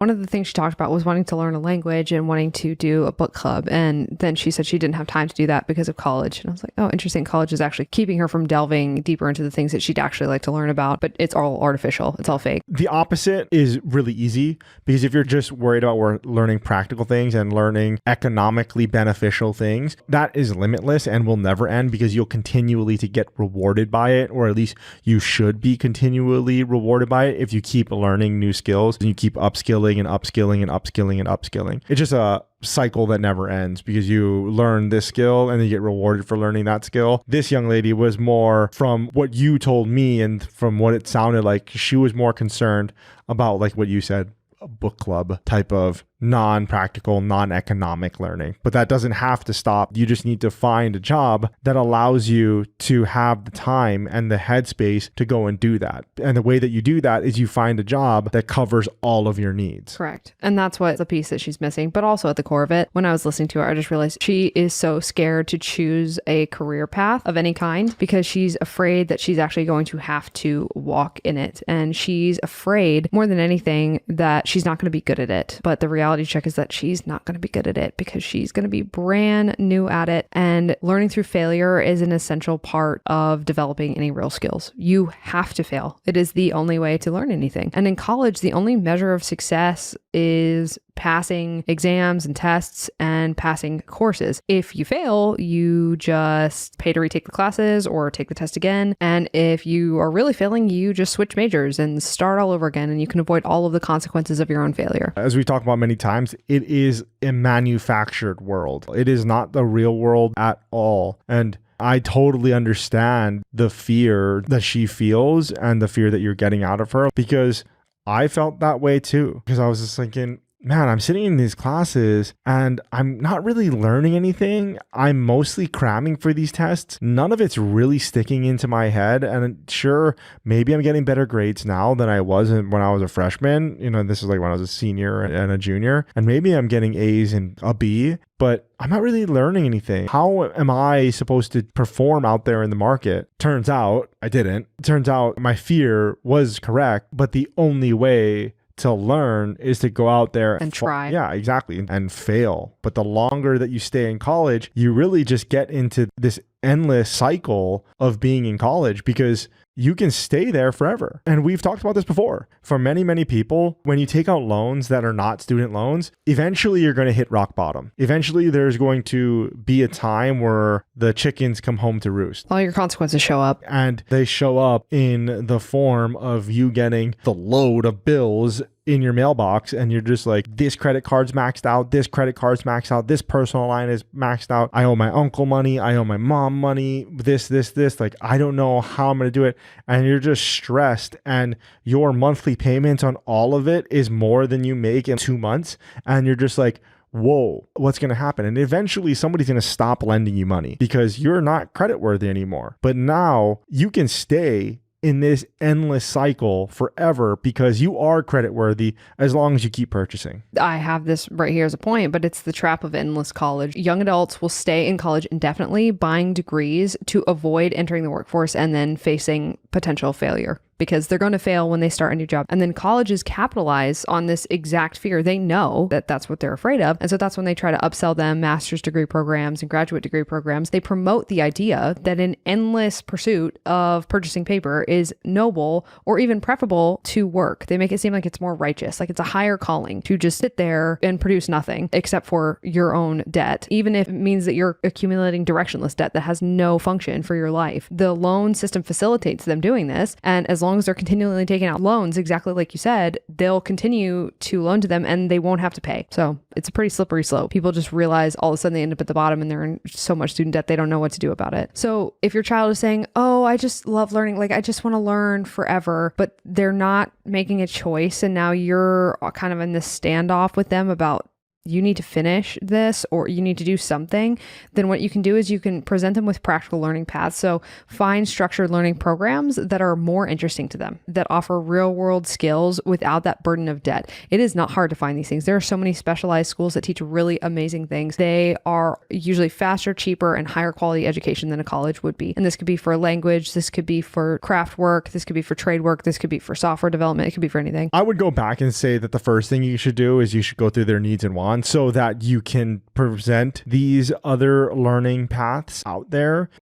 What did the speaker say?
One of the things she talked about was wanting to learn a language and wanting to do a book club. And then she said she didn't have time to do that because of college. And I was like, oh, interesting. College is actually keeping her from delving deeper into the things that she'd actually like to learn about, but it's all artificial. It's all fake. The opposite is really easy, because if you're just worried about learning practical things and learning economically beneficial things, that is limitless and will never end, because you'll continually to get rewarded by it, or at least you should be continually rewarded by it if you keep learning new skills and you keep upskilling and upskilling and upskilling and upskilling. It's just a cycle that never ends, because you learn this skill and then you get rewarded for learning that skill. This young lady was more, from what you told me and from what it sounded like, she was more concerned about, like what you said, a book club type of non-practical, non-economic learning. But that doesn't have to stop. You just need to find a job that allows you to have the time and the headspace to go and do that. And the way that you do that is you find a job that covers all of your needs. Correct. And that's what the piece that she's missing. But also at the core of it, when I was listening to her, I just realized she is so scared to choose a career path of any kind because she's afraid that she's actually going to have to walk in it. And she's afraid more than anything that she's not going to be good at it. But the reality check is that she's not going to be good at it because she's going to be brand new at it. And learning through failure is an essential part of developing any real skills. You have to fail. It is the only way to learn anything. And in college, the only measure of success is passing exams and tests and passing courses. If you fail, you just pay to retake the classes or take the test again. And if you are really failing, you just switch majors and start all over again, and you can avoid all of the consequences of your own failure. As we talked about many times, it is a manufactured world. It is not the real world at all. And I totally understand the fear that she feels and the fear that you're getting out of her, because I felt that way too. Because I was just thinking, man, I'm sitting in these classes and I'm not really learning anything. I'm mostly cramming for these tests. None of it's really sticking into my head. And sure, maybe I'm getting better grades now than I was when I was a freshman. You know, this is like when I was a senior and a junior. And maybe I'm getting A's and a B, but I'm not really learning anything. How am I supposed to perform out there in the market? Turns out I didn't. Turns out my fear was correct, but the only way to learn is to go out there and try. Yeah, exactly. And fail. But the longer that you stay in college, you really just get into this endless cycle of being in college, because you can stay there forever. And we've talked about this before. For many, many people, when you take out loans that are not student loans, eventually you're going to hit rock bottom. Eventually there's going to be a time where the chickens come home to roost. All your consequences show up. And they show up in the form of you getting the load of bills in your mailbox, and you're just like, this credit card's maxed out, this credit card's maxed out, this personal line is maxed out, I owe my uncle money, I owe my mom money, this, like, I don't know how I'm going to do it. And you're just stressed, and your monthly payments on all of it is more than you make in 2 months. And you're just like, whoa, what's going to happen? And eventually somebody's going to stop lending you money because you're not creditworthy anymore. But now you can stay in this endless cycle forever because you are creditworthy as long as you keep purchasing. I have this right here as a point, but it's the trap of endless college. Young adults will stay in college indefinitely, buying degrees to avoid entering the workforce and then facing potential failure, because they're going to fail when they start a new job. And then colleges capitalize on this exact fear. They know that that's what they're afraid of. And so that's when they try to upsell them master's degree programs and graduate degree programs. They promote the idea that an endless pursuit of purchasing paper is noble or even preferable to work. They make it seem like it's more righteous, like it's a higher calling to just sit there and produce nothing except for your own debt, even if it means that you're accumulating directionless debt that has no function for your life. The loan system facilitates them doing this. And as long as they're continually taking out loans, exactly like you said, they'll continue to loan to them and they won't have to pay. So it's a pretty slippery slope. People just realize all of a sudden they end up at the bottom and they're in so much student debt, they don't know what to do about it. So if your child is saying, oh, I just love learning, like I just want to learn forever, but they're not making a choice, and now you're kind of in this standoff with them about you need to finish this or you need to do something, then what you can do is you can present them with practical learning paths. So find structured learning programs that are more interesting to them, that offer real world skills without that burden of debt. It is not hard to find these things. There are so many specialized schools that teach really amazing things. They are usually faster, cheaper, and higher quality education than a college would be. And this could be for language, this could be for craft work, this could be for trade work, this could be for software development, it could be for anything. I would go back and say that the first thing you should do is you should go through their needs and wants so that you can present these other learning paths out there